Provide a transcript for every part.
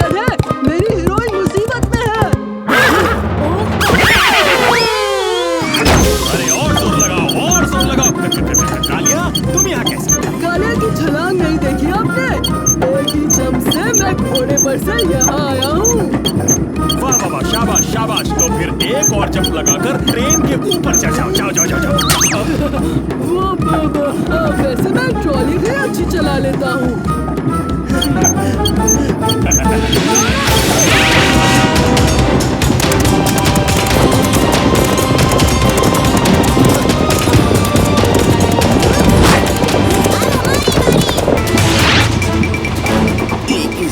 गधे, मेरी हीरोइन मुसीबत में है। अरे और जोर लगाओ, और जोर लगाओ। कालिया, तुम यहाँ कैसे? कालिया की छलांग नहीं देखी आपने? एक ही जंप से मैं घोड़े पर से यहाँ आया हूँ। वाह वाह वाह, शाबाश शाबाश। तो फिर एक और जंप लगाकर ट्रेन के ऊपर चढ़ जाओ। जाओ जाओ जाओ जाओ। वैसे मैं ट्रॉली भी अच्छी चला लेता हूँ।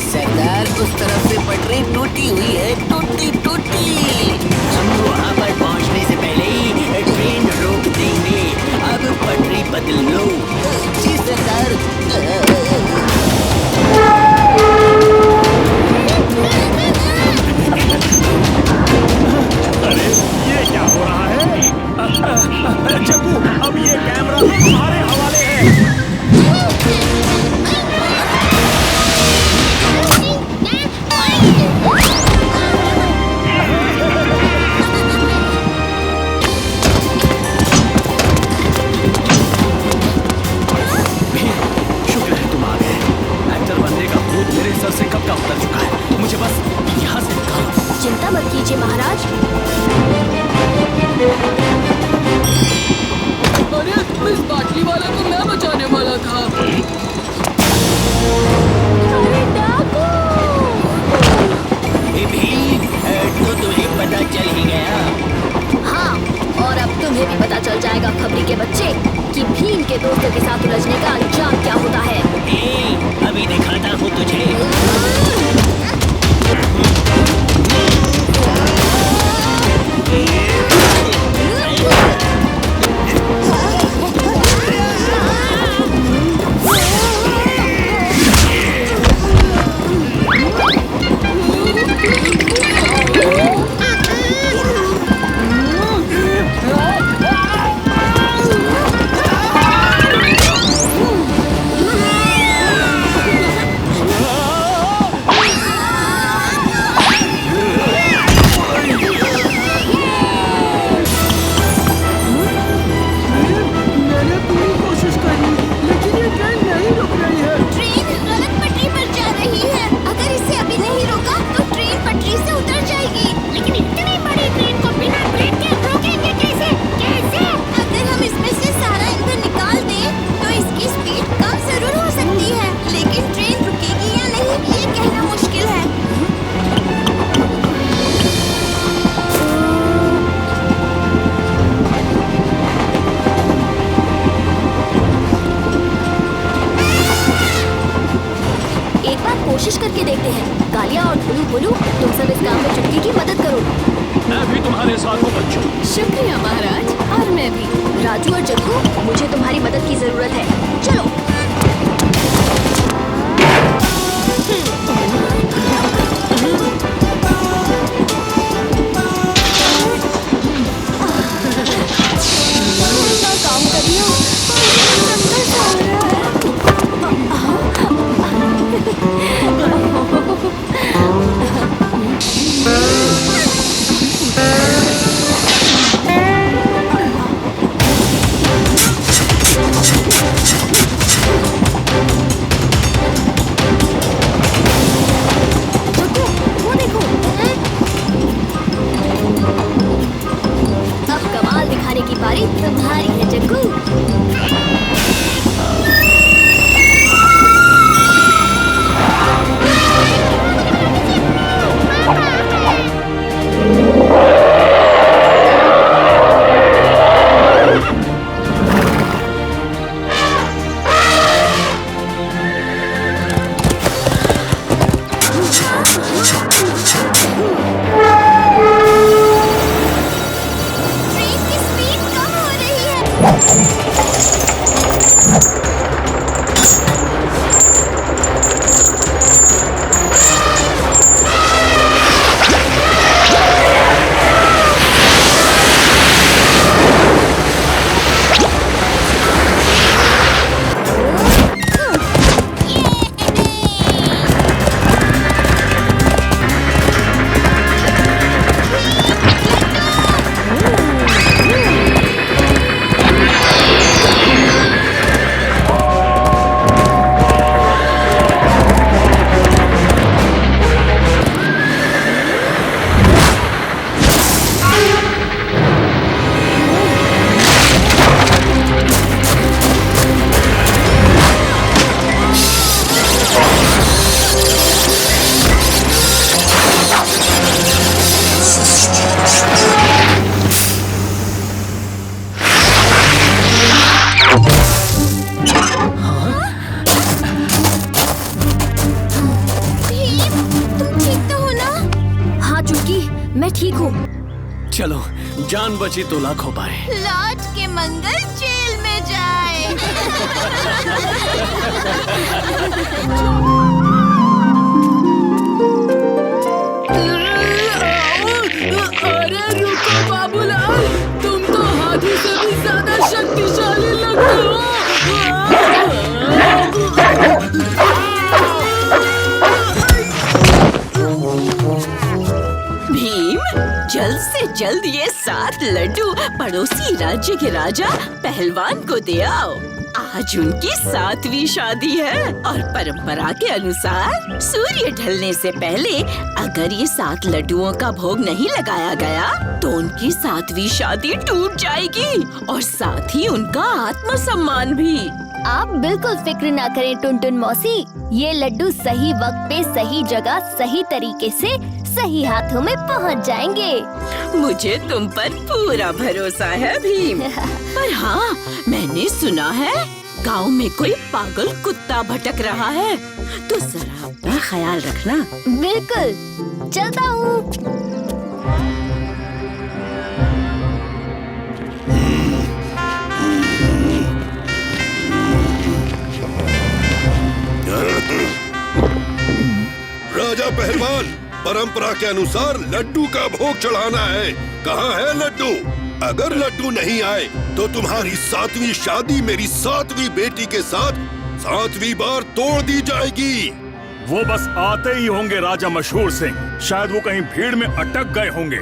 सरदार, उस तरफ से पटरी टूटी हुई है, टूटी टूटी। हम वहाँ पर पहुँचने से पहले ही ट्रेन रोक देंगे। अब पटरी बदल लो। जी सरदार। अरे ये क्या हो रहा है? जग्गू, अब ये कैमरा तुम्हारे हवाले है। शुक्र है तुम आ गए। एक्टर बनने का भूत मेरे सर से कब का उतर चुका है। मुझे बस यहाँ से निकालो। चिंता मत कीजिए महाराज। अरे इस बाटली वाला को मैं बचाने वाला था। अरे डाकू! तो तुम्हें पता चल ही गया। हाँ, और अब तुम्हें भी पता चल जाएगा खबरी के बच्चे कि भीम के दोस्तों के साथ उलझने का अंजाम क्या होता है। अभी दिखाता हूँ तुझे। मैंने पूरी कोशिश करी, लेकिन ये ट्रेन नहीं रुक रही है। ट्रेन गलत पटरी पर जा रही है। अगर इसे अभी नहीं रोका तो ट्रेन पटरी से उतर जाएगी। लेकिन इतनी बड़ी ट्रेन को बिना ब्रेक के रोकेंगे कैसे? कैसे? अगर हम इसमें से सारा ईंधन निकाल दें तो इसकी स्पीड कम जरूर हो सकती है, लेकिन ट्रेन रुकेगी या नहीं ये कहना मुश्किल है। एक बार कोशिश करके देखते हैं। कालिया और भुलू भुलू, तुम सब इस काम में चुटकी की मदद करो। मैं भी तुम्हारे साथ हूँ बच्चों। शुक्रिया महाराज। और मैं भी। राजू और जग्गू, मुझे तुम्हारी मदद की जरूरत है। चलो। काम कर रही हूँ। मैं ठीक हूँ। चलो, जान बची तो लाखों पाए। लौट के मंगल जेल में जाए। अरे रुको बाबूलाल, तुम तो हाथी से भी ज्यादा शक्तिशाली लगते हो। भीम, जल्द से जल्द ये 7 लड्डू पड़ोसी राज्य के राजा पहलवान को दे आओ। आज उनकी 7वीं शादी है और परंपरा के अनुसार सूर्य ढलने से पहले अगर ये 7 लड्डुओं का भोग नहीं लगाया गया तो उनकी 7वीं शादी टूट जाएगी और साथ ही उनका आत्मसम्मान भी। आप बिल्कुल फिक्र ना करें टुनटुन मौसी, ये लड्डू सही वक्त पे सही जगह सही तरीके से सही हाथों में पहुंच जाएंगे। मुझे तुम पर पूरा भरोसा है भीम। पर हाँ, मैंने सुना है गांव में कोई पागल कुत्ता भटक रहा है, तो जरा अपना ख्याल रखना। बिल्कुल, चलता हूँ। राजा पहलवान, परंपरा के अनुसार लड्डू का भोग चढ़ाना है। कहाँ है लड्डू? अगर लड्डू नहीं आए तो तुम्हारी 7वीं शादी मेरी 7वीं बेटी के साथ 7वीं बार तोड़ दी जाएगी। वो बस आते ही होंगे राजा मशहूर सिंह। शायद वो कहीं भीड़ में अटक गए होंगे।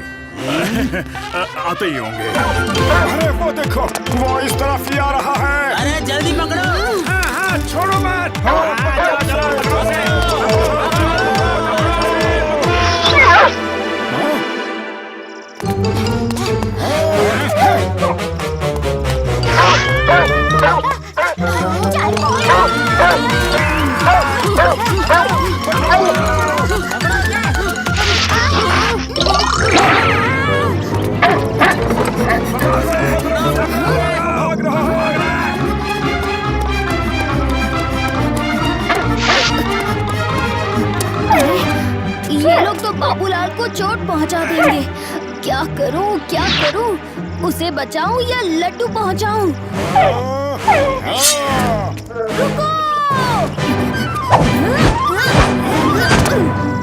आते ही होंगे। अरे वो देखो, वो इस तरफ ही आ रहा है। अरे जल्दी पकड़ो। हाँ, छोड़ो मत। ये लोग तो बाबूलाल को चोट पहुंचा देंगे। क्या करूं? उसे बचाऊं या लड्डू पहुंचाऊं? रुको!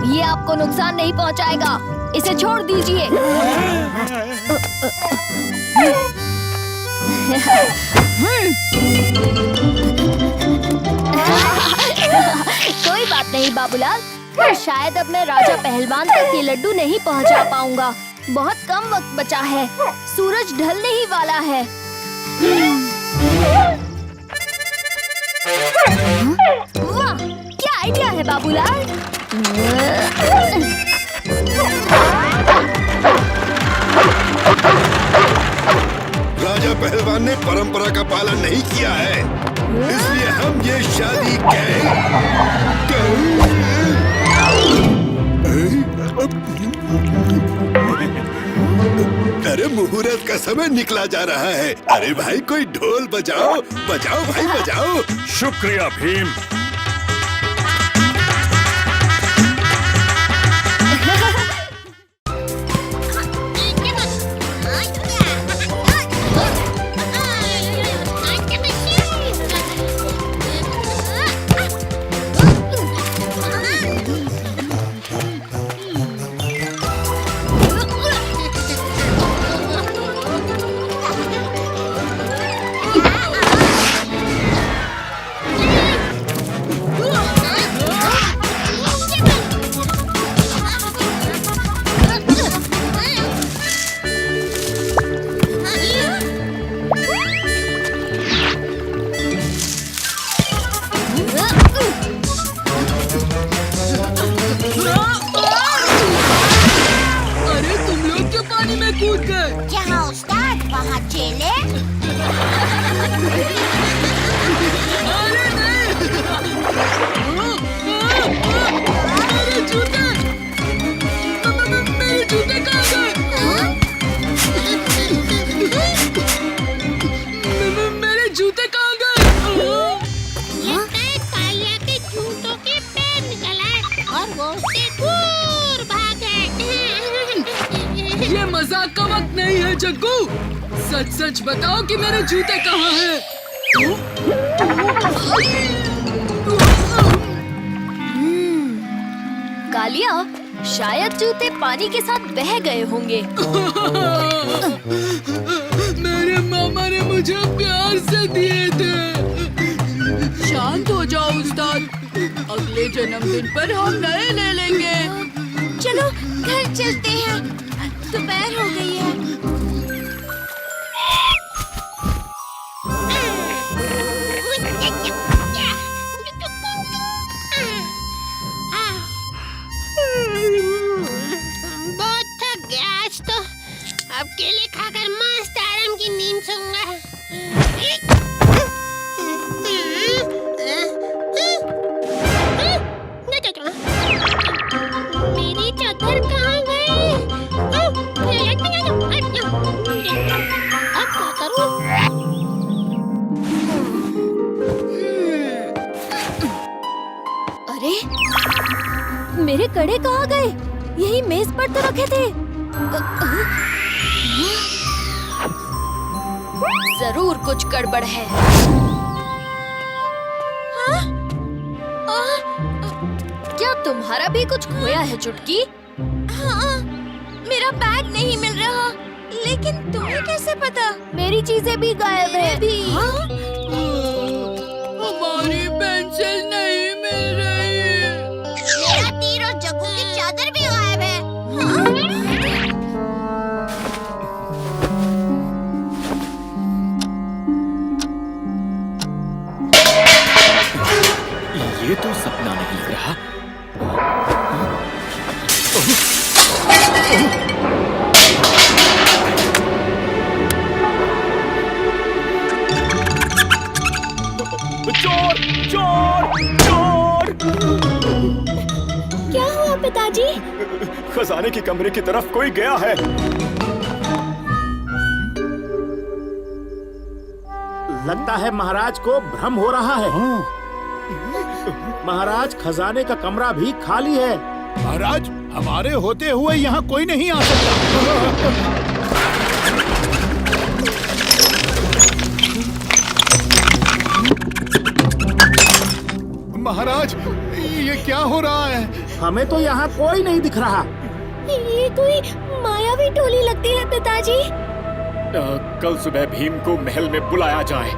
ये आपको नुकसान नहीं पहुंचाएगा, इसे छोड़ दीजिए। कोई बात नहीं बाबूलाल, पर शायद अब मैं राजा पहलवान तक ये लड्डू नहीं पहुंचा पाऊंगा। बहुत कम वक्त बचा है, सूरज ढलने ही वाला है। वाह, क्या आइडिया है बाबूलाल। राजा पहलवान ने परंपरा का पालन नहीं किया है, इसलिए हम ये शादी अरे मुहूर्त का समय निकला जा रहा है। अरे भाई कोई ढोल बजाओ भाई बजाओ। शुक्रिया भीम। ये मजाक का वक्त नहीं है जग्गू। सच सच बताओ कि मेरे जूते कहाँ हैं? कालिया, शायद जूते पानी के साथ बह गए होंगे। मेरे मामा ने मुझे प्यार से दिए थे। शांत हो जाओ उस्ताद, अगले जन्मदिन पर हम नए ले लेंगे। चलो घर चलते हैं, दोपहर हो गई है। बहुत थक गया आज तो। अब केले खाकर मस्त आराम की नींद सोऊंगा। मेरी चादर कहाँ गई? अब क्या करूं? अरे, मेरे कड़े कहाँ गए? यही मेज पर तो रखे थे। जरूर कुछ गड़बड़ है। क्या तुम्हारा भी कुछ खोया है चुटकी? हाँ, मेरा बैग नहीं मिल रहा। लेकिन तुम्हें कैसे पता? मेरी चीजें भी गायब है। हमारी पेंसिल नहीं मिल रही। मेरा तीर और जग्गू की चादर भी गायब है। ये तो सपना नहीं लग रहा। चोर चोर चोर! क्या हुआ पिताजी? खजाने के कमरे की तरफ कोई गया है। लगता है महाराज को भ्रम हो रहा है। महाराज, खजाने का कमरा भी खाली है। महाराज, हमारे होते हुए यहाँ कोई नहीं आ सकता। महाराज, ये क्या हो रहा है? हमें तो यहाँ कोई नहीं दिख रहा। ये कोई मायावी टोली लगती है पिताजी। कल सुबह भीम को महल में बुलाया जाए।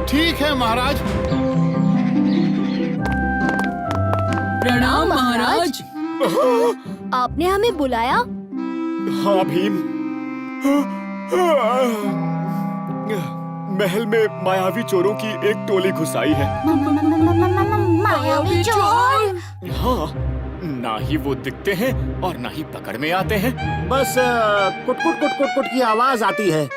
ठीक है महाराज। प्रणाम महाराज। आपने हमें बुलाया? हाँ भीम, महल में मायावी चोरों की एक टोली घुस आई है। मायावी चोर? हाँ, ना ही वो दिखते हैं और ना ही पकड़ में आते हैं। बस कुट-कुट कुट-कुट की आवाज आती है।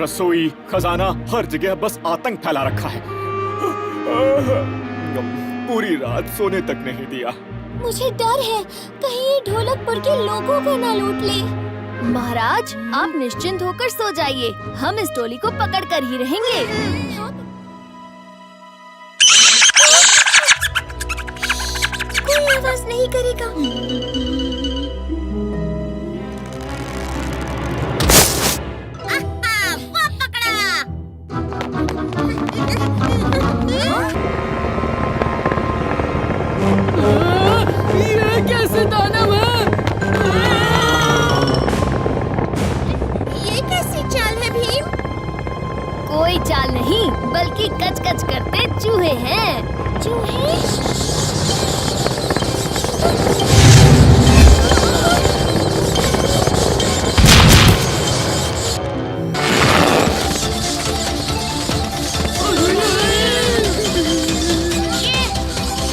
रसोई, खजाना, हर जगह बस आतंक फैला रखा है। पूरी रात सोने तक नहीं दिया। मुझे डर है, कहीं ये ढोलकपुर के लोगों को न लूट ले। महाराज, आप निश्चिंत होकर सो जाइए, हम इस टोली को पकड़ कर ही रहेंगे। कोई आवाज नहीं करेगा। वो पकड़ा। ये कैसे दानव है? ये कैसी चाल है भीम? कोई चाल नहीं, बल्कि कच-कच करते चूहे हैं। चूहे?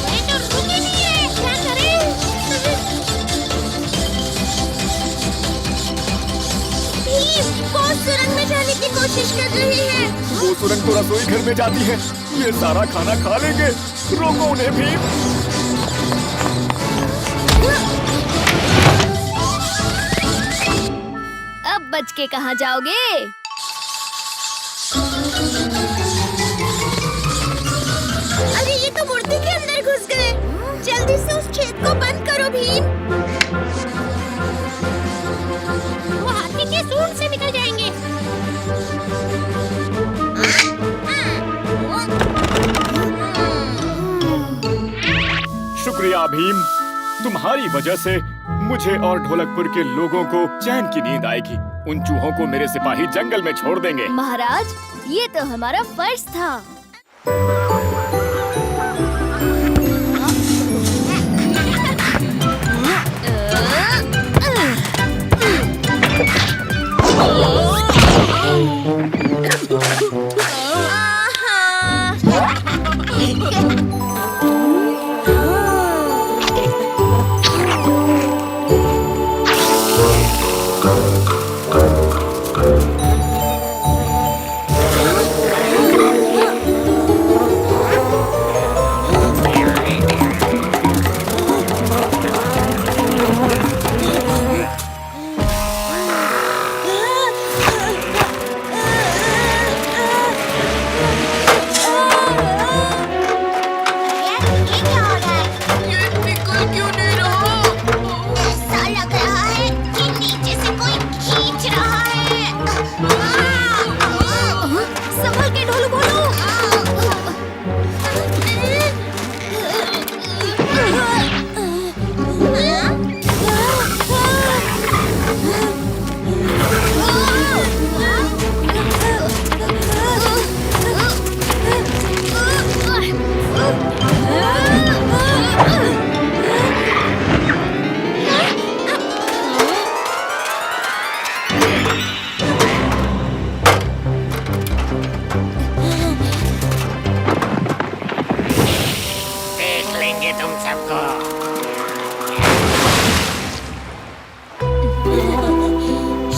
ये तो रुक ही नहीं है। क्या करें? भीम, वो सुरंग में जाने की कोशिश कर रही है। वो तुरंत तो रसोई घर में जाती है। ये सारा खाना खा लेंगे। रोको उन्हें भीम। अब बच के कहाँ जाओगे? अरे ये तो मूर्ति के अंदर घुस गए। जल्दी से उस छेद को बंद करो भीम। शुक्रिया भीम। तुम्हारी वजह से मुझे और ढोलकपुर के लोगों को चैन की नींद आएगी। उन चूहों को मेरे सिपाही जंगल में छोड़ देंगे। महाराज, ये तो हमारा फर्ज था।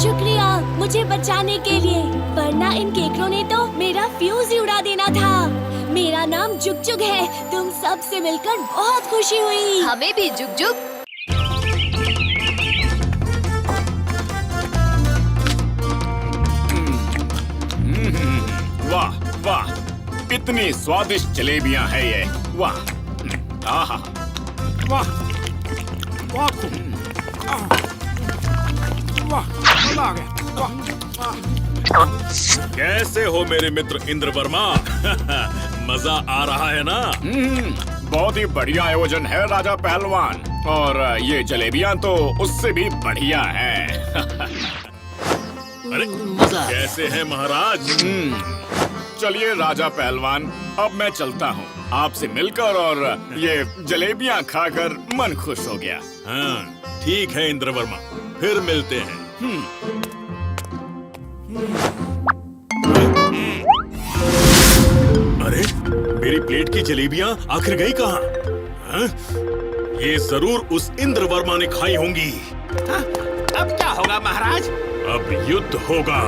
शुक्रिया मुझे बचाने के लिए, वरना इन केकरों ने तो मेरा फ्यूज ही उड़ा देना था। मेरा नाम जुग जुग है। तुम सब से मिलकर बहुत खुशी हुई। हमें भी जुग जुग। वाह वाह, इतनी स्वादिष्ट जलेबियां हैं ये। वाह, आहा, वाह वाह, वाह, मजा आ गया। वाह। कैसे हो मेरे मित्र इंद्रवर्मा? मजा आ रहा है ना? बहुत ही बढ़िया आयोजन है राजा पहलवान, और ये जलेबियां तो उससे भी बढ़िया हैं। अरे कैसे हैं महाराज? चलिए राजा पहलवान, अब मैं चलता हूँ। आपसे मिलकर और ये जलेबियां खाकर मन खुश हो गया। हाँ ठीक है इंद्रवर्मा, फिर मिलते हैं। अरे मेरी प्लेट की जलेबियां आखिर गई कहाँ? हाँ? ये जरूर उस इंद्रवर्मा ने खाई होंगी। हाँ, अब क्या होगा महाराज? अब युद्ध होगा,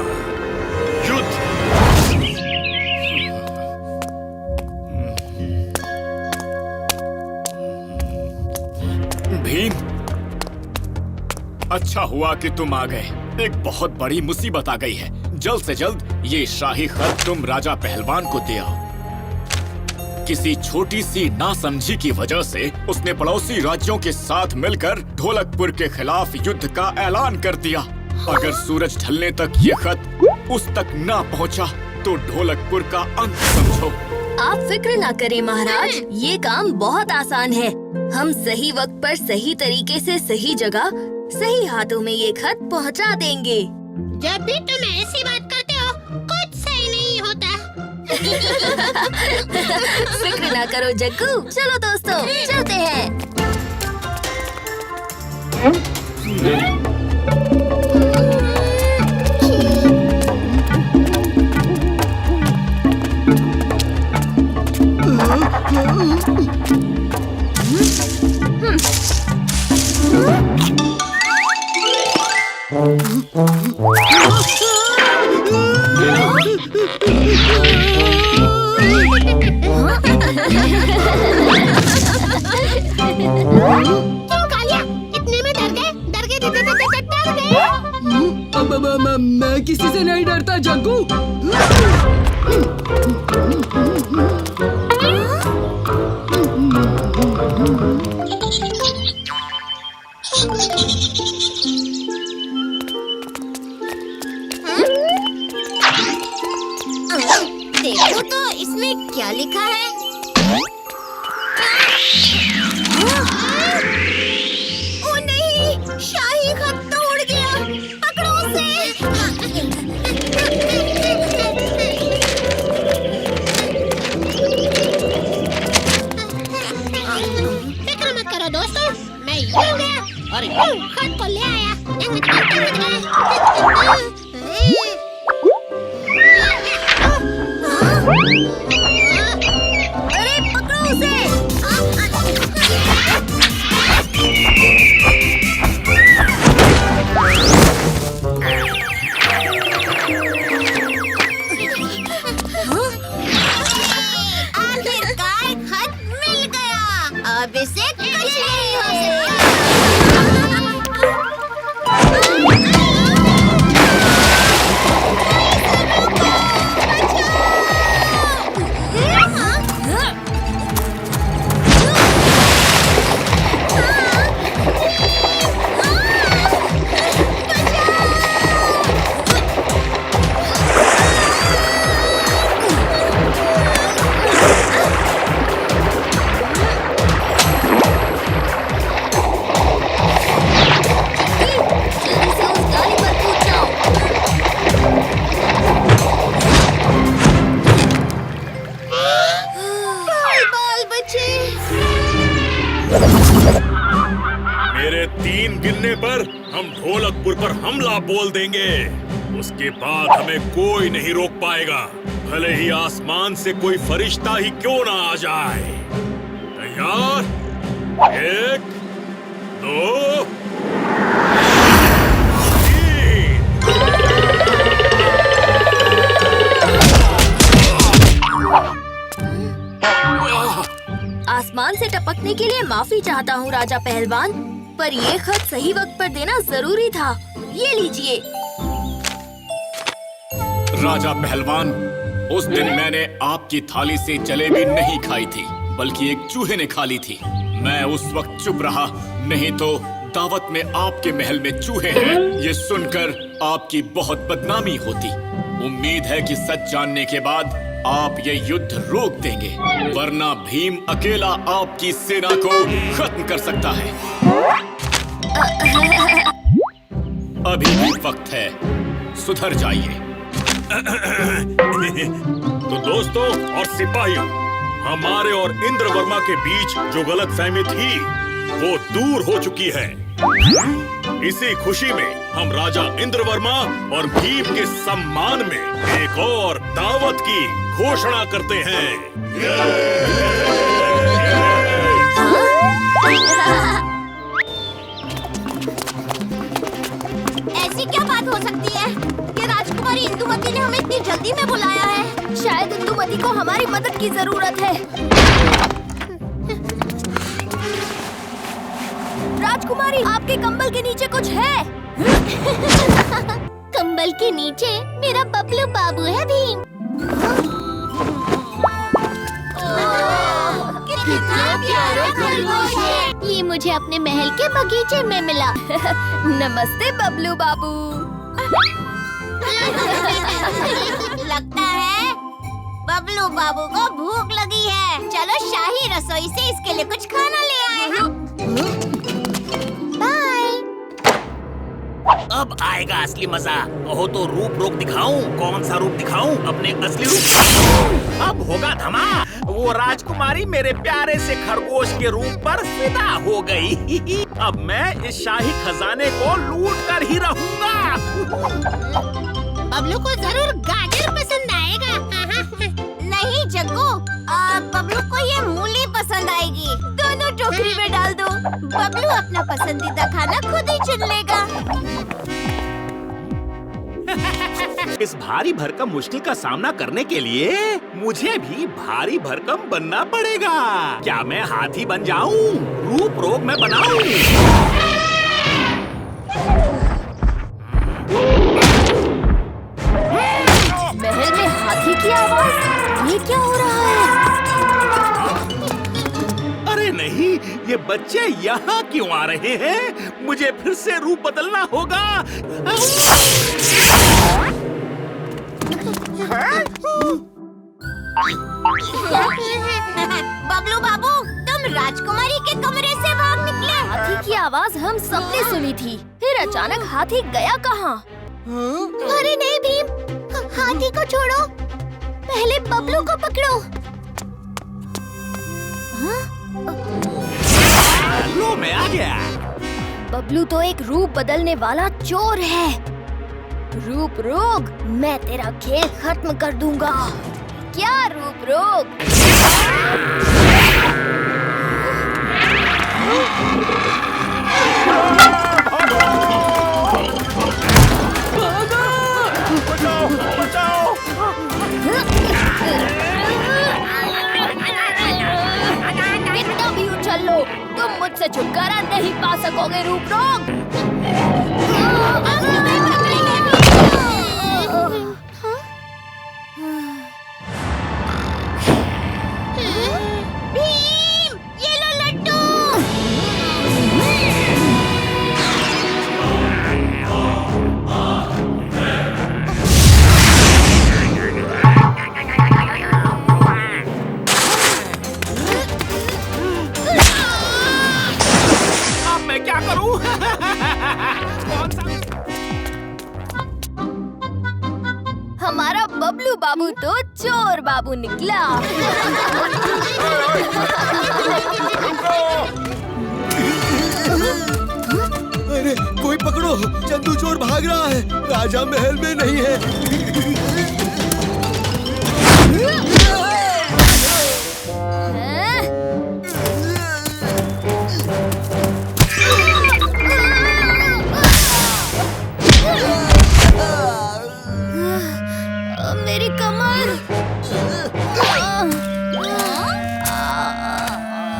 युद्ध। भीम, अच्छा हुआ कि तुम आ गए। एक बहुत बड़ी मुसीबत आ गई है। जल्द से जल्द ये शाही खत तुम राजा पहलवान को दे आओ। किसी छोटी सी नासमझी की वजह से उसने पड़ोसी राज्यों के साथ मिलकर ढोलकपुर के खिलाफ युद्ध का ऐलान कर दिया। अगर सूरज ढलने तक ये खत उस तक ना पहुंचा तो ढोलकपुर का अंत समझो। आप फिक्र ना करें महाराज, ये काम बहुत आसान है। हम सही वक्त पर सही तरीके से सही जगह सही हाथों में ये खत पहुंचा देंगे। जब भी तुम ऐसी बात करते हो कुछ सही नहीं होता। फिक्र ना करो जग्गू। चलो दोस्तों, चलते हैं। क्यों कालिया, इतने में डर गए? मैं किसी से नहीं डरता जग्गू। देखो तो इसमें क्या लिखा है? मिल गया और खत को ले आया। अरे पकड़ो उसे। आखिरकार खत मिल गया। अब इसे कुछ नहीं हो सकता। मेरे 3 गिनने पर हम ढोलकपुर पर हमला बोल देंगे। उसके बाद हमें कोई नहीं रोक पाएगा, भले ही आसमान से कोई फरिश्ता ही क्यों ना आ जाए। तैयार? 1, 2, 3। आसमान से टपकने के लिए माफी चाहता हूँ राजा पहलवान, पर ये खत सही वक्त पर देना जरूरी था। ये लीजिए। राजा पहलवान, उस दिन मैंने आपकी थाली से जलेबी नहीं खाई थी, बल्कि एक चूहे ने खा ली थी। मैं उस वक्त चुप रहा, नहीं तो दावत में आपके महल में चूहे हैं ये सुनकर आपकी बहुत बदनामी होती। उम्मीद है कि सच जानने के बाद आप ये युद्ध रोक देंगे, वरना भीम अकेला आपकी सेना को खत्म कर सकता है। अभी भी वक्त है, सुधर जाइए। तो दोस्तों और सिपाहियों, हमारे और इंद्रवर्मा के बीच जो गलतफहमी थी वो दूर हो चुकी है। इसी खुशी में हम राजा इंद्रवर्मा और भीम के सम्मान में एक और दावत की घोषणा करते हैं। ऐसी क्या बात हो सकती है कि राजकुमारी इंदुमती ने हमें इतनी जल्दी में बुलाया है? शायद इंदुमती को हमारी मदद की जरूरत है। राजकुमारी, आपके कंबल के नीचे कुछ है। कंबल के नीचे मेरा बबलू बाबू है भीम। कितना प्यारा खरगोश है। ये मुझे अपने महल के बगीचे में मिला। नमस्ते बबलू बाबू। लगता है बबलू बाबू को भूख लगी है। चलो शाही रसोई से इसके लिए कुछ खाना ले आए। अब आएगा असली मजा। कहो तो रूप रोक दिखाऊं। कौन सा रूप दिखाऊं? अपने असली रूप। अब होगा धमा। वो राजकुमारी मेरे प्यारे से खरगोश के रूप पर फिदा हो गई। अब मैं इस शाही खजाने को लूट कर ही रहूंगा। बबलू को जरूर गाजर पसंद आएगा। नहीं जग्गू, बबलू को ये मूली पसंद आएगी। दोनों टोकरी में डाल दो। बबलू अपना पसंदीदा खाना खुद ही चुन लेगा। इस भारी भरकम मुश्किल का सामना करने के लिए मुझे भी भारी भरकम बनना पड़ेगा। क्या मैं हाथी बन जाऊं? रूप रोग में बनाऊं? महल में हाथी की आवाज। ये क्या हो रहा है? अरे नहीं, ये बच्चे यहाँ क्यों आ रहे हैं? मुझे फिर से रूप बदलना होगा। बबलू बाबू, तुम राजकुमारी के कमरे से भाग निकले। हाथी की आवाज हम सबने सुनी थी, फिर अचानक हाथी गया कहाँ? अरे नहीं भीम, हाथी को छोड़ो, पहले बबलू को पकड़ो। लो, मैं आ गया। बबलू तो एक रूप बदलने वाला चोर है। रूप रोग, मैं तेरा खेल खत्म कर दूंगा। क्या रूप रोग? बचाओ बचाओ। कितना भी उछल लो, तुम मुझसे छुटकारा नहीं पा सकोगे रूप रोग। भीम, ये लो लड्डू। अब मैं क्या करूं? कौन सा? हमारा बबलू बाबू तो चोर बाबू निकला। अरे कोई पकड़ो, चंदू चोर भाग रहा है, राजा महल में नहीं है। मेरी कमर।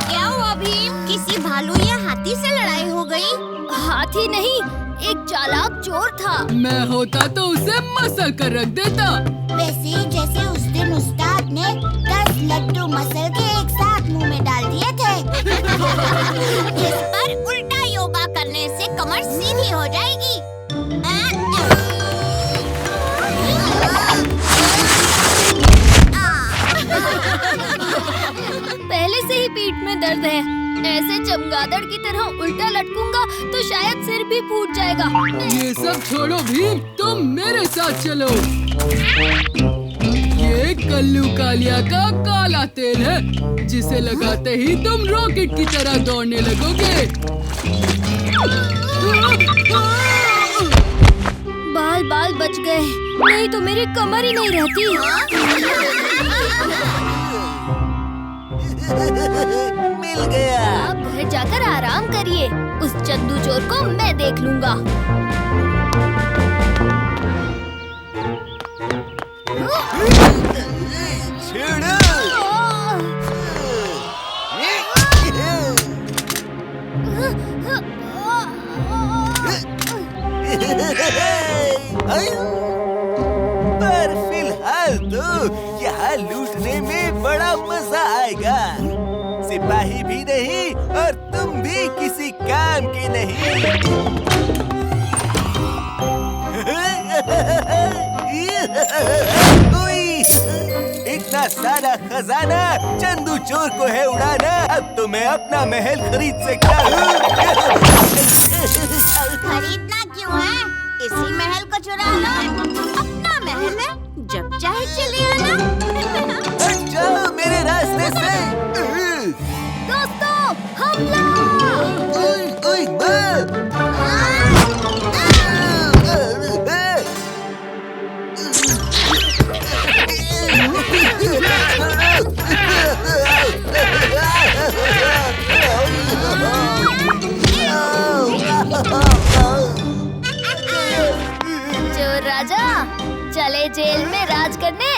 क्या हुआ भीम? किसी भालू या हाथी से लड़ाई हो गई? हाथी नहीं, एक चालाक चोर था। मैं होता तो उसे मसल कर रख देता। वैसे जैसे उस दिन उस्ताद ने 10 लड्डू मसल के एक साथ मुंह में डाल दिए थे। इस पर उल्टा योगा करने से कमर सीधी हो जाएगी। पहले से ही पीठ में दर्द है। ऐसे चमगादड़ की तरह उल्टा लटकूंगा तो शायद सिर भी फूट जाएगा। ये सब छोड़ो भीम, तुम मेरे साथ चलो। ये कल्लू कालिया का काला तेल है, जिसे लगाते ही तुम रॉकेट की तरह दौड़ने लगोगे। बाल बाल बच गए, नहीं तो मेरी कमर ही नहीं रहती। मिल गया। आप घर जाकर आराम करिए, उस चंदू चोर को मैं देख लूंगा। पर फिलहाल तो यहाँ लूटने में बड़ा मजा आएगा। सिपाही भी नहीं और तुम भी किसी काम के नहीं। इतना सारा खजाना चंदू चोर को है उड़ाना। अब तो मैं अपना महल खरीद सकता हूँ। खरीदना क्यों है? इसी महल को चुरा लो। अपना महल है, जब चाहे चले आना। हट जाओ मेरे रास्ते से। दोस्तों, हमला! ओए बस। चोर राजा, चले जेल में राज करने।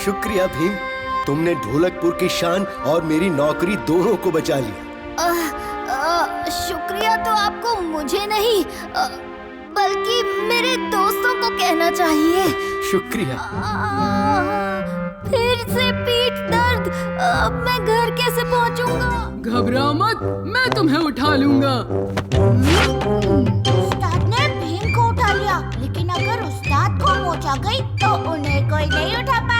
शुक्रिया भीम, तुमने ढोलकपुर की शान और मेरी नौकरी दोनों को बचा लिया। शुक्रिया तो आपको मुझे नहीं, बल्कि मेरे दोस्तों को कहना चाहिए। शुक्रिया। फिर से पीठ दर्द, अब मैं घर कैसे पहुंचूंगा? घबराओ मत, मैं तुम्हें उठा लूंगा। उस्ताद ने भीम को उठा लिया, लेकिन अगर उस्ताद को मोच आ गई तो उन्हें कोई नहीं उठा पाएगा।